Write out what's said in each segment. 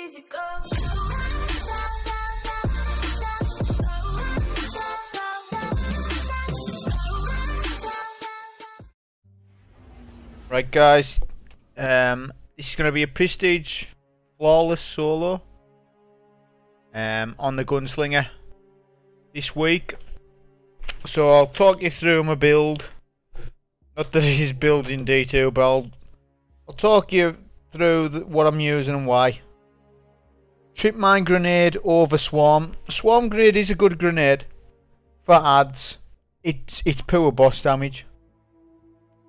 easy go. Right guys, this is going to be a prestige flawless solo on the Gunslinger this week. So I'll talk you through my build. Not that it is builds in detail, but I'll talk you through what I'm using and why. Trip mine grenade over swarm. Swarm grenade is a good grenade for adds. It's poor boss damage.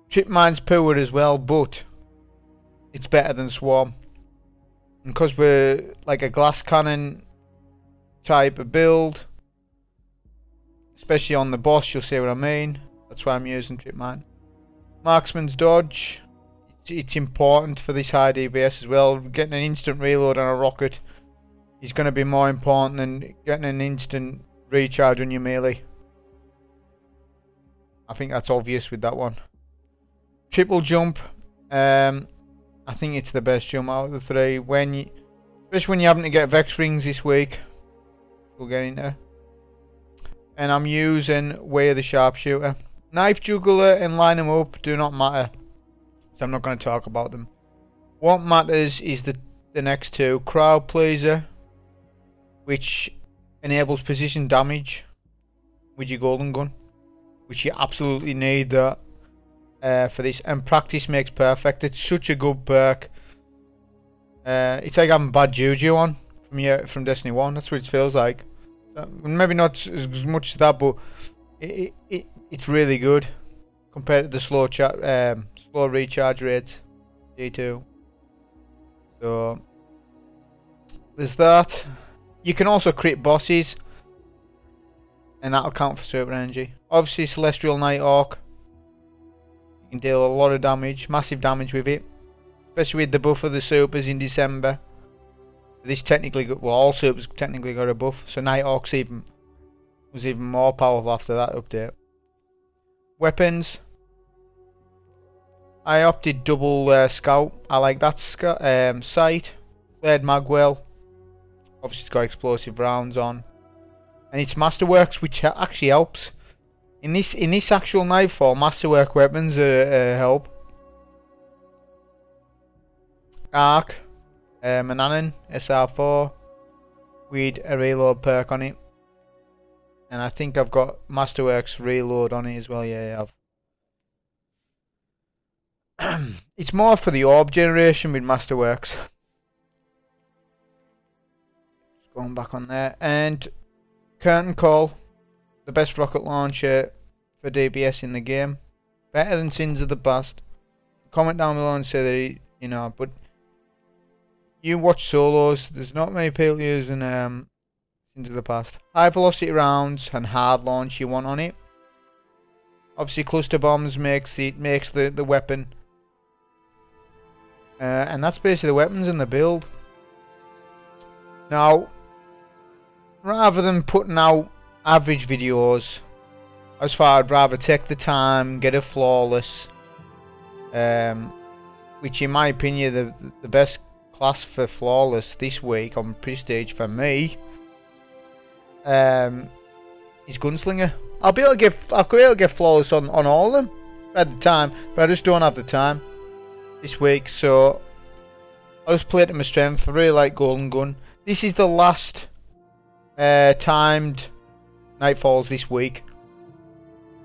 Trip mine's poor as well, but it's better than swarm. And because we're like a glass cannon type of build, especially on the boss, you'll see what I mean. That's why I'm using trip mine. Marksman's dodge. It's important for this high DPS as well. Getting an instant reload on a rocket is going to be more important than getting an instant recharge on your melee. I think that's obvious with that one. Triple jump. I think it's the best jump out of the three. Especially when you're having to get Vex rings this week. We'll get into. And I'm using Way of the Sharpshooter. Knife juggler and line them up do not matter, so I'm not going to talk about them. What matters is the next two. Crowd pleaser, which enables position damage with your golden gun, which you absolutely need that for this. And practice makes perfect. It's such a good perk. It's like having bad juju on from Destiny 1. That's what it feels like. Maybe not as much as that, but it's really good compared to the slow recharge rates. G2. So there's that. You can also crit bosses, and that'll count for super energy. Obviously, Celestial Nighthawk. You can deal a lot of damage, massive damage with it, especially with the buff of the supers in December. This technically got, well, all supers technically got a buff, so Nighthawk's was even more powerful after that update. Weapons. I opted double scout. I like that sight. Flared magwell. Obviously, it's got explosive rounds on, and it's Masterworks, which actually helps in this actual Nightfall. Masterwork weapons help. Arc. Mananan SR4 with a reload perk on it, and I think I've got Masterworks reload on it as well. Yeah, I have. It's more for the orb generation with Masterworks. Just going back on there, and Curtain Call, the best rocket launcher for DPS in the game, better than Sins of the Past. Comment down below and say that but. You watch solos, there's not many people using Sins of the Past. High velocity rounds and hard launch you want on it. Obviously cluster bombs makes the weapon. And that's basically the weapons in the build. Now, rather than putting out average videos, I'd rather take the time, get a flawless, which in my opinion the best class for flawless this week on prestige for me is Gunslinger. I'll be able to get flawless on all of them at the time, but I just don't have the time this week, so I just play it to my strength. I really like Golden Gun. This is the last timed Nightfalls this week,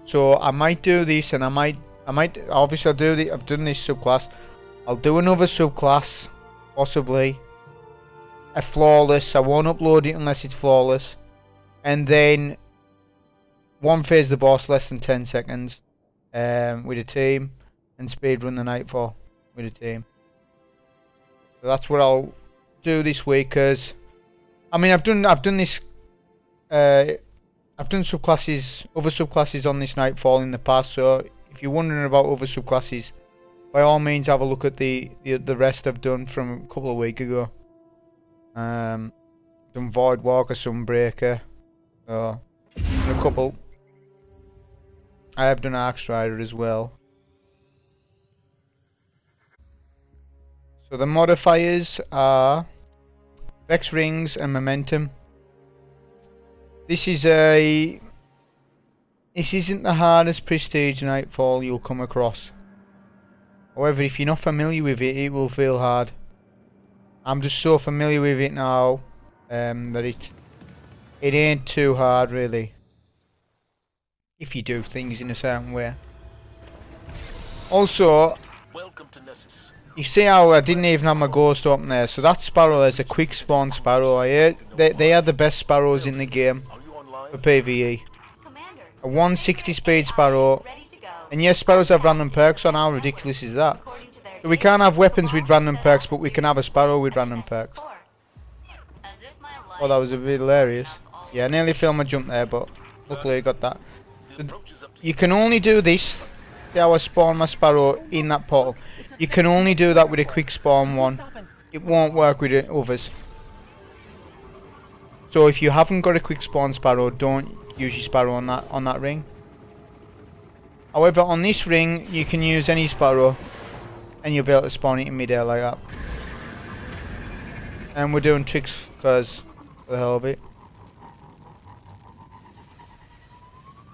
so I might do this, and I might obviously I've done this subclass. I'll do another subclass. Possibly a flawless. I won't upload it unless it's flawless, and then one phase the boss less than 10 seconds with a team, and speedrun the Nightfall with a team. So that's what I'll do this week. Cause I mean I've done this. I've done subclasses, other subclasses on this Nightfall in the past. So if you're wondering about other subclasses, by all means, have a look at the rest I've done from a couple of weeks ago. Done Voidwalker, Sunbreaker, a couple. I have done Arcstrider as well. So the modifiers are Vex rings and momentum. This isn't the hardest prestige Nightfall you'll come across. However, if you're not familiar with it, it will feel hard. I'm just so familiar with it now that it ain't too hard really. If you do things in a certain way. Also, Welcome to Nessus. you see how I didn't even have my ghost open there. So that sparrow is a quick spawn sparrow. They are the best sparrows in the game Are you online? for PvE. Commander, A 160 speed sparrow. And yes, sparrows have random perks on. How ridiculous is that? according to their So we can't have weapons with random perks, but we can have a sparrow with random perks. As if my life Oh, that was a bit hilarious. Yeah, I nearly failed my jump there, but luckily I got that. The approach is up to You can only do this. See how I spawn my sparrow in that portal. You can only do that with a quick spawn one. It won't work with the others. So if you haven't got a quick spawn sparrow, don't use your sparrow on that ring. However, on this ring, you can use any sparrow, and you'll be able to spawn it in midair like that. And we're doing tricks because for the hell of it.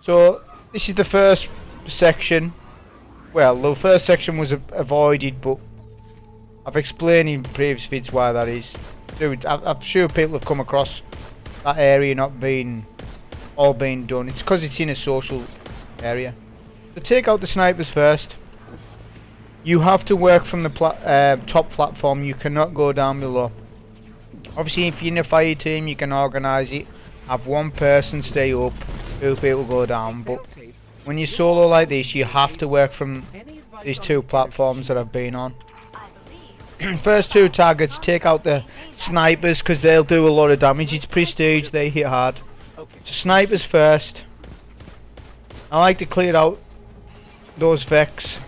So this is the first section. Well, the first section was avoided, but I've explained in previous vids why that is. Dude, I'm sure people have come across that area not being all being done. It's because it's in a social area. So take out the snipers first. You have to work from the top platform. You cannot go down below. Obviously, if you're in a fire team, you can organise it. Have one person stay up, two people go down. But when you're solo like this, you have to work from these two platforms that I've been on. First two targets, take out the snipers because they'll do a lot of damage. It's prestige, they hit hard. So snipers first. I like to clear out those Vex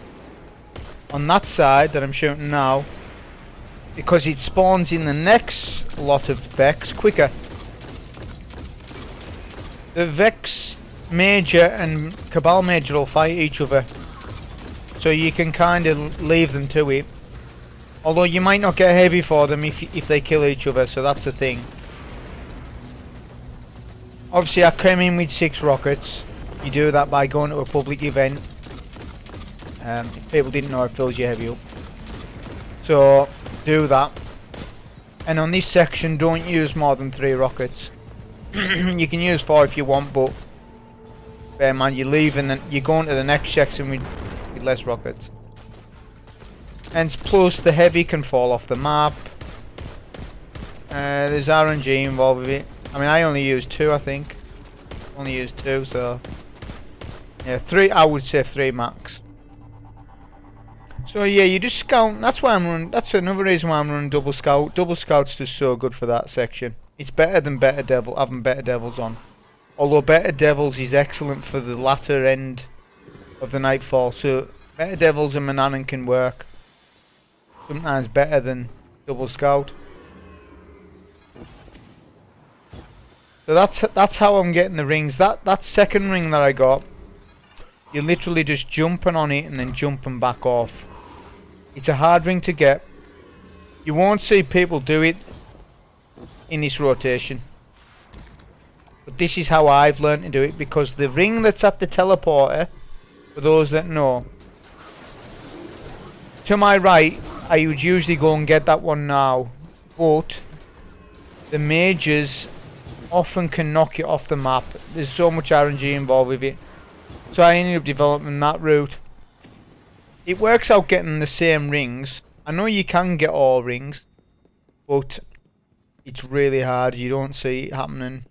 on that side that I'm shooting now, because it spawns in the next lot of Vex quicker. The Vex Major and Cabal Major will fight each other, so you can kind of leave them to it. Although you might not get heavy for them if they kill each other, so that's the thing. Obviously I came in with 6 rockets. You do that by going to a public event. If people didn't know, it fills you heavy up. So do that. And on this section, don't use more than 3 rockets. You can use 4 if you want, but bear in mind you're leaving and you're going to the next section with less rockets. And plus the heavy can fall off the map. There's RNG involved with it. I mean, I only used 2, I think. Only used 2, so yeah, 3. I would say 3 max. So yeah, you just scout. That's why I'm running. That's another reason why I'm running double scout. Double scout's just so good for that section. It's better than having better devils on. Although better devils is excellent for the latter end of the Nightfall. So better devils and Mananan can work. Sometimes better than double scout. So that's how I'm getting the rings. That second ring that I got, you're literally just jumping on it and then jumping back off. It's a hard ring to get. You won't see people do it in this rotation. But this is how I've learned to do it, because the ring that's at the teleporter, for those that know, to my right, I would usually go and get that one now. But the mages often can knock it off the map. There's so much RNG involved with it. So I ended up developing that route. It works out getting the same rings. I know you can get all rings, but it's really hard. You don't see it happening.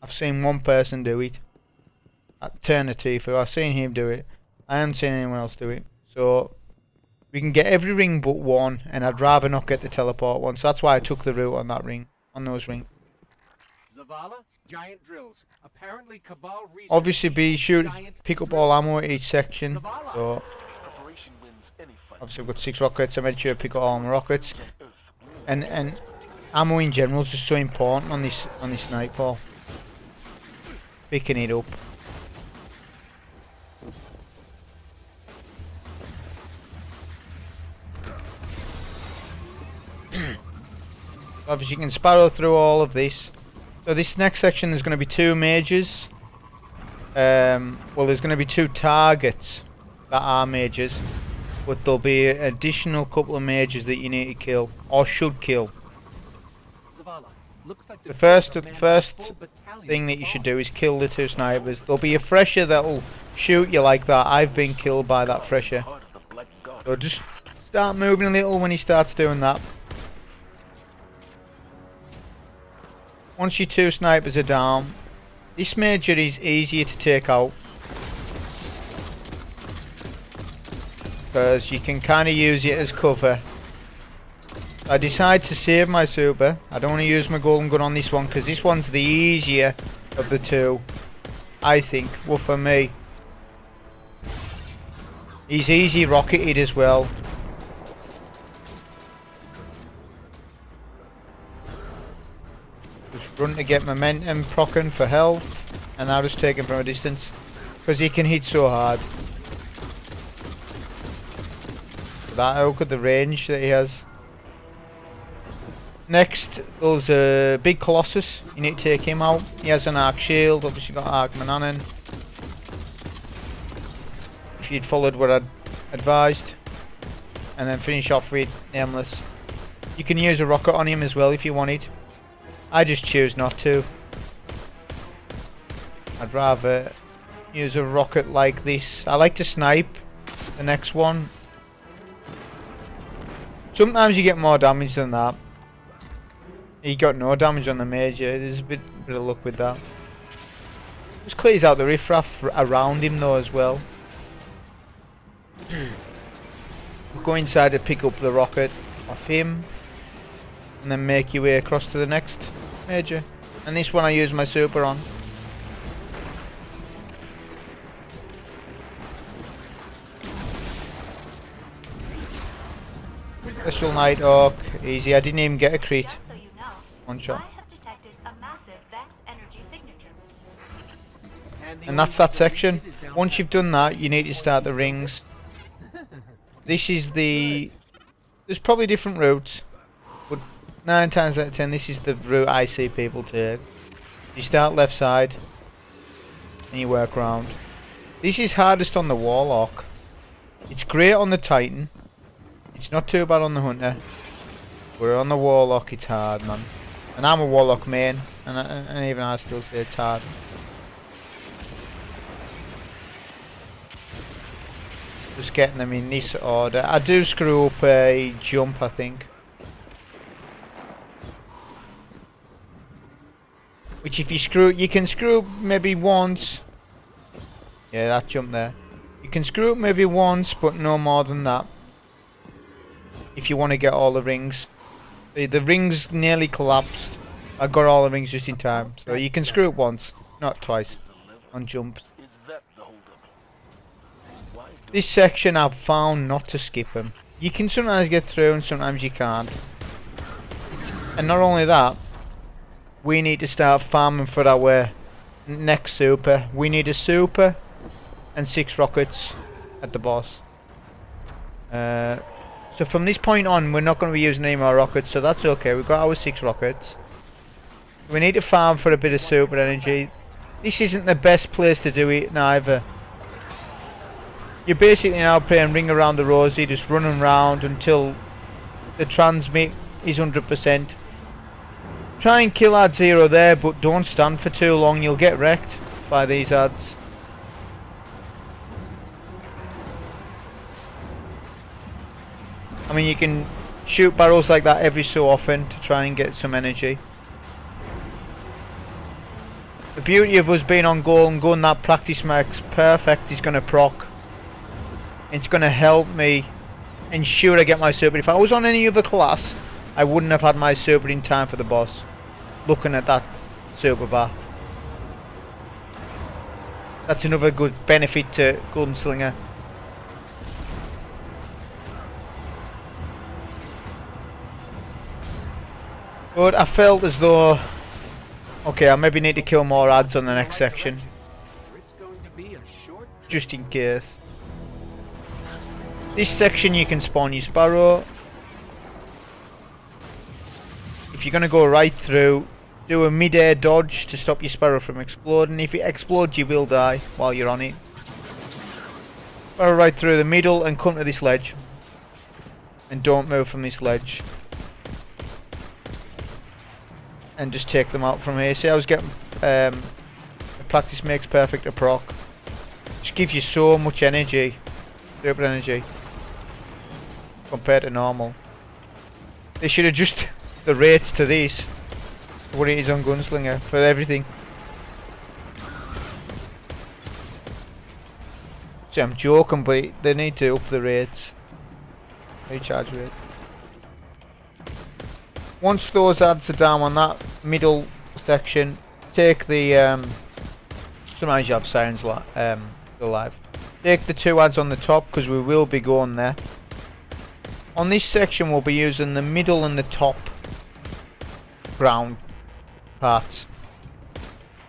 I've seen one person do it at Turner Tifu. I've seen him do it. I haven't seen anyone else do it. So we can get every ring but one, and I'd rather not get the teleport one. So that's why I took the route on that ring, on those rings. Zavala, giant drills. Apparently Cabal Obviously be sure to pick up all ammo at each section. So preparation wins any fight. obviously I've got 6 rockets. I made sure to pick up all my rockets. And ammo in general is just so important on this Nightfall. Picking it up. Obviously you can sparrow through all of this. So this next section there's going to be 2 mages. Well, there's going to be 2 targets that are mages, but there'll be an additional couple of mages that you need to kill, or should kill. Zavala, looks like The first thing that you should do is kill the 2 snipers. There'll be a fresher that'll shoot you like that. I've been killed by that fresher. Heart of the Black God. So just start moving a little when he starts doing that. Once your 2 snipers are down, this major is easier to take out, because you can kind of use it as cover. I decide to save my super. I don't want to use my golden gun on this one because this one's the easier of the 2, I think. Well, for me, he's easy rocketed as well. Just run to get momentum, procking for health, and I'll just take him from a distance because he can hit so hard. Look at the range that he has. Next, there's a big Colossus. You need to take him out. He has an arc shield, obviously got arc Mananan. If you'd followed what I'd advised. And then finish off with Nameless. You can use a rocket on him as well if you wanted. I just choose not to. I'd rather use a rocket like this. I like to snipe the next one. Sometimes you get more damage than that. He got no damage on the major. There's a bit of luck with that. Just clears out the riffraff around him though as well. Go inside to pick up the rocket off him, and then make your way across to the next major. And this one I use my super on. Special Nighthawk, easy. I didn't even get a crit. Just so you know, One shot. I have detected a massive Vex energy signature. And that's that section. Once you've done that, you need to start the rings. This is the... There's probably different routes, but 9 times out of 10 this is the route I see people take. You start left side, and you work round. This is hardest on the Warlock. It's great on the Titan. It's not too bad on the Hunter. But on the Warlock it's hard, man. And I'm a Warlock main, and even I still say it's hard. Just getting them in this order. I do screw up a jump, I think. Which if you screw, you can screw up maybe once. Yeah, that jump there. You can screw up maybe once, but no more than that. If you want to get all the rings. The rings nearly collapsed. I got all the rings just in time. So you can screw up once, not twice, on jumps. Is that the holdup? Why do This section I've found not to skip them. You can sometimes get through and sometimes you can't. And not only that, we need to start farming for our next super. We need a super and 6 rockets at the boss. So from this point on we're not going to be using any more rockets, so that's okay. We've got our 6 rockets. We need to farm for a bit of super energy. This isn't the best place to do it neither. You're basically now playing Ring Around the Rosie, just running around until the transmit is 100%. Try and kill ad 0 there, but don't stand for too long, you'll get wrecked by these ads. I mean, you can shoot barrels like that every so often to try and get some energy. The beauty of us being on Golden Gun, that practice marks perfect is going to proc. It's going to help me ensure I get my super. If I was on any other class, I wouldn't have had my super in time for the boss. Looking at that super bar. That's another good benefit to Gunslinger. But I felt as though, okay, I maybe need to kill more ads on the next section, It's going to be a short just in case. This section you can spawn your sparrow. if you're going to go right through, do a mid-air dodge to stop your Sparrow from exploding. If it explodes, you will die while you're on it. Sparrow right through the middle and come to this ledge. And don't move from this ledge. And just take them out from here. See, I was getting practice makes perfect a proc. Just gives you so much energy, super energy, compared to normal. They should adjust the rates to this, what it is on Gunslinger, for everything. See, I'm joking, but they need to up the rates. Recharge rate. Once those ads are down on that middle section, take the sometimes you have sirens alive. Take the 2 ads on the top, because we will be going there. On this section we'll be using the middle and the top ground parts.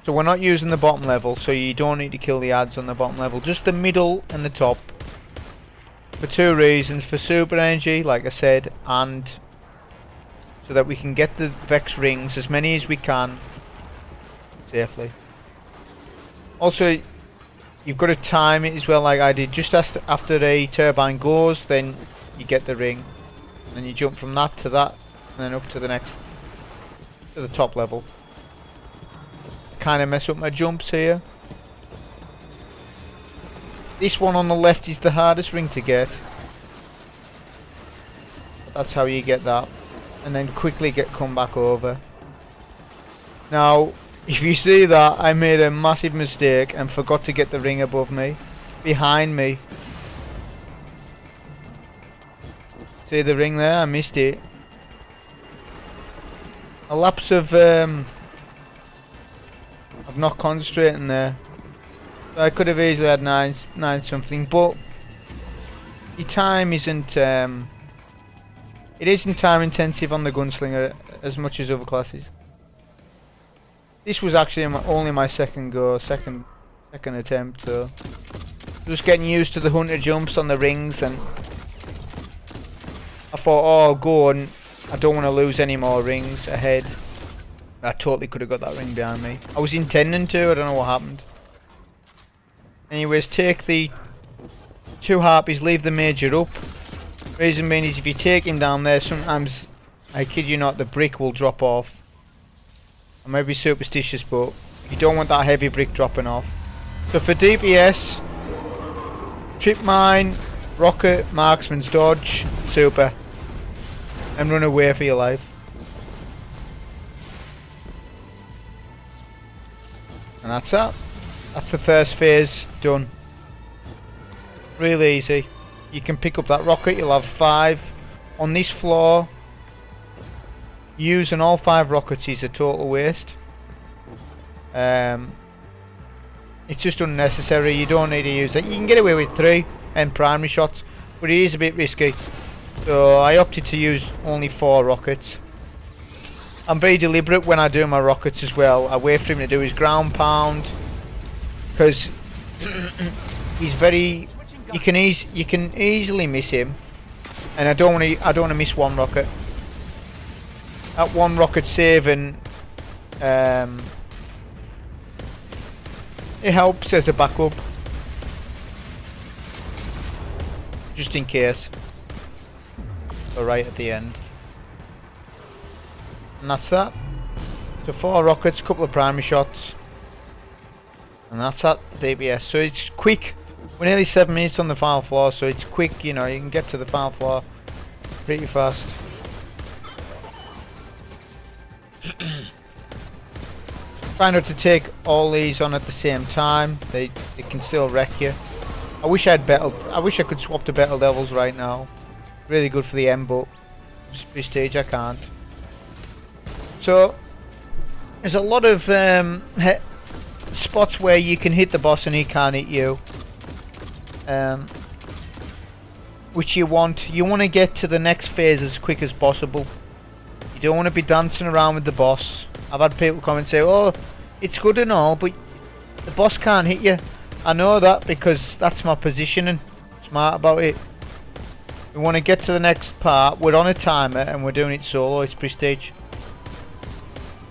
So we're not using the bottom level, so you don't need to kill the ads on the bottom level, just the middle and the top. For 2 reasons, for super energy, like I said, and so that we can get the Vex rings, as many as we can, safely. Also, you've got to time it as well, like I did. Just after a turbine goes, then you get the ring. And you jump from that to that, and then up to the next, to the top level. Kind of mess up my jumps here. This one on the left is the hardest ring to get. That's how you get that. And then quickly come back over. Now, if you see that, I made a massive mistake and forgot to get the ring above me, behind me. See the ring there? I missed it. A lapse of not concentrating there. So I could have easily had 9 something, but the time isn't. It isn't time intensive on the Gunslinger as much as other classes. This was actually only my second attempt, so just getting used to the hunter jumps on the rings, and I thought, oh, I'll go, and I don't want to lose any more rings ahead. I totally could have got that ring behind me. I was intending to, I don't know what happened. Anyways, take the 2 harpies, leave the major up. Reason being is if you take him down there, sometimes, I kid you not, the brick will drop off. I may be superstitious, but you don't want that heavy brick dropping off. So for DPS, trip mine, rocket, marksman's dodge, super. And run away for your life. And that's that. That's the first phase done. Really easy. You can pick up that rocket, you'll have 5. On this floor, using all 5 rockets is a total waste. It's just unnecessary, you don't need to use it. You can get away with 3 and primary shots, but it is a bit risky. So I opted to use only 4 rockets. I'm very deliberate when I do my rockets as well. I wait for him to do his ground pound, because he's very. You can easily miss him, and I don't want to miss 1 rocket. That 1 rocket saving, it helps as a backup, just in case. So right at the end, and that's that. So 4 rockets, couple of primary shots, and that's that DPS. So it's quick. We're nearly 7 minutes on the final floor, so it's quick, you know, you can get to the final floor pretty fast. Try not to take all these on at the same time, they can still wreck you. I wish I could swap to Battle Devils right now. Really good for the M, but prestige I can't. So there's a lot of spots where you can hit the boss and he can't hit you. Which you want to get to the next phase as quick as possible. You don't want to be dancing around with the boss. I've had people come and say, oh, it's good and all, but the boss can't hit you. I know that because that's my positioning. Smart about it. We want to get to the next part. We're on a timer and we're doing it solo. It's prestige.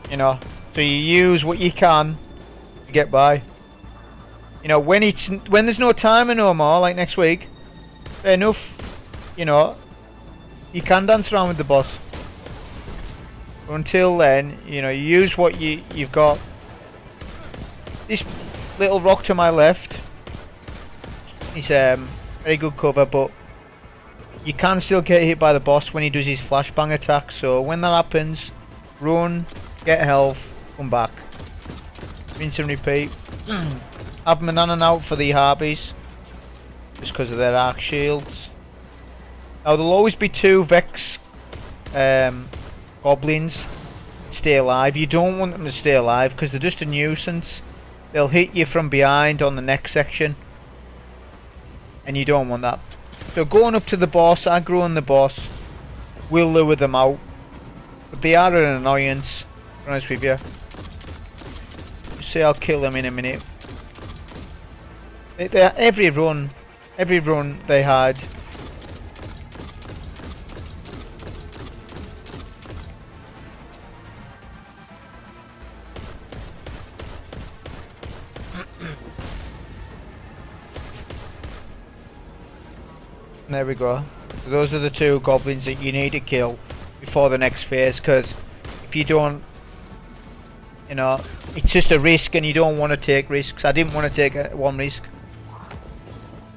You know, so you use what you can to get by. You know, when there's no timer no more, like next week, fair enough. You know, you can dance around with the boss. But until then, you know, you use what you've got. This little rock to my left is very good cover, but you can still get hit by the boss when he does his flashbang attack. So when that happens, run, get health, come back, rinse and repeat. Have Manana out for the Harpies, just because of their arc shields. Now there'll always be 2 Vex goblins stay alive. You don't want them to stay alive because they're just a nuisance. They'll hit you from behind on the next section, and you don't want that. So going up to the boss, aggroing the boss, will lure them out. But they are an annoyance, to be honest with you. Say I'll kill them in a minute. Every run they had. There we go. So those are the 2 goblins that you need to kill before the next phase, because if you don't, you know, it's just a risk and you don't want to take risks. I didn't want to take one risk.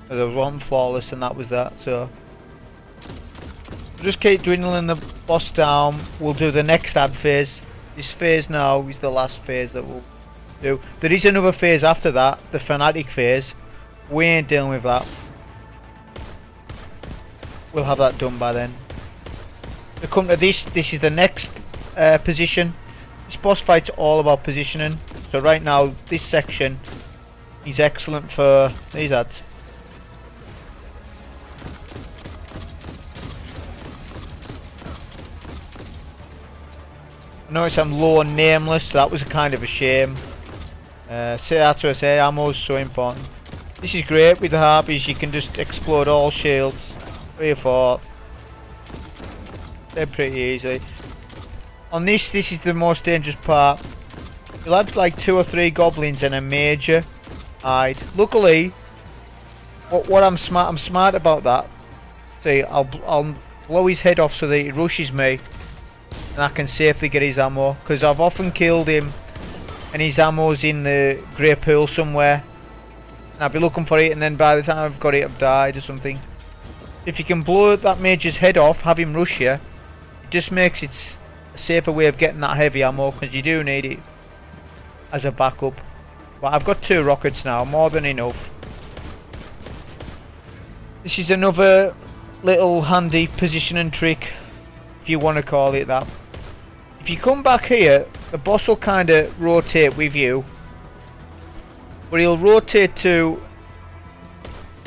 There was one flawless and that was that, so just keep dwindling the boss down. We'll do the next ad phase. This phase now is the last phase that we'll do. There is another phase after that, the fanatic phase. We ain't dealing with that. We'll have that done by then. To come to this is the next position. This boss fight's all about positioning. So right now, this section is excellent for these ads. I notice I'm low on nameless, so that was kind of a shame. Say that's what I say, ammo is so important. This is great with the Harpies, you can just explode all shields. 3 or 4. They're pretty easy. On this is the most dangerous part. You'll have like 2 or 3 goblins and a major hide. Luckily, what I'm smart about that. See, I'll blow his head off so that he rushes me, and I can safely get his ammo. Because I've often killed him, and his ammo's in the grey pool somewhere, and I'll be looking for it, and then by the time I've got it, I've died or something. If you can blow that major's head off, have him rush you, it just makes it a safer way of getting that heavy ammo, because you do need it as a backup. But I've got 2 rockets now, more than enough. This is another little handy positioning trick, if you want to call it that. If you come back here, the boss will kind of rotate with you, but he'll rotate to,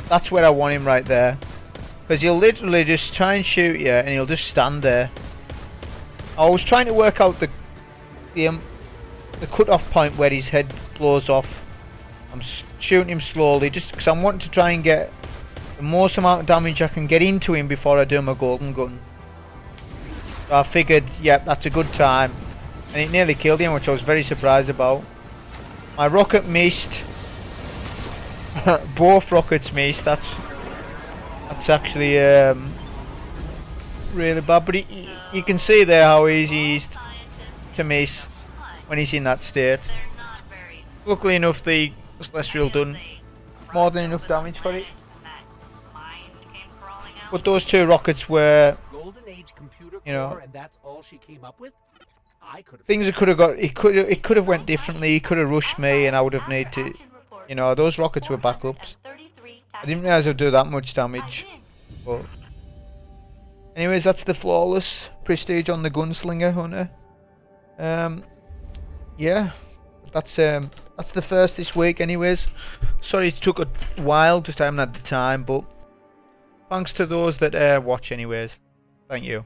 that's where I want him, right there. Because he'll literally just try and shoot you, and he'll just stand there. I was trying to work out the cut-off point where his head blows off. I'm shooting him slowly, just because I'm wanting to try and get the most amount of damage I can get into him before I do my golden gun. So I figured, yep, that's a good time. And it nearly killed him, which I was very surprised about. My rocket missed. Both rockets missed. That's actually really bad, but you can see there how easy he is to miss when he's in that state. Luckily enough, the Celestial done more than enough damage for it. But those 2 rockets were, you know, things that could have got. It could have went differently. He could have rushed me, and I would have needed to. You know, those rockets were backups. I didn't realise I'd do that much damage. But anyways, that's the flawless prestige on the Gunslinger Hunter. Yeah, that's the first this week. Anyways, sorry it took a while, just I haven't had the time. But thanks to those that watch. Anyways, thank you.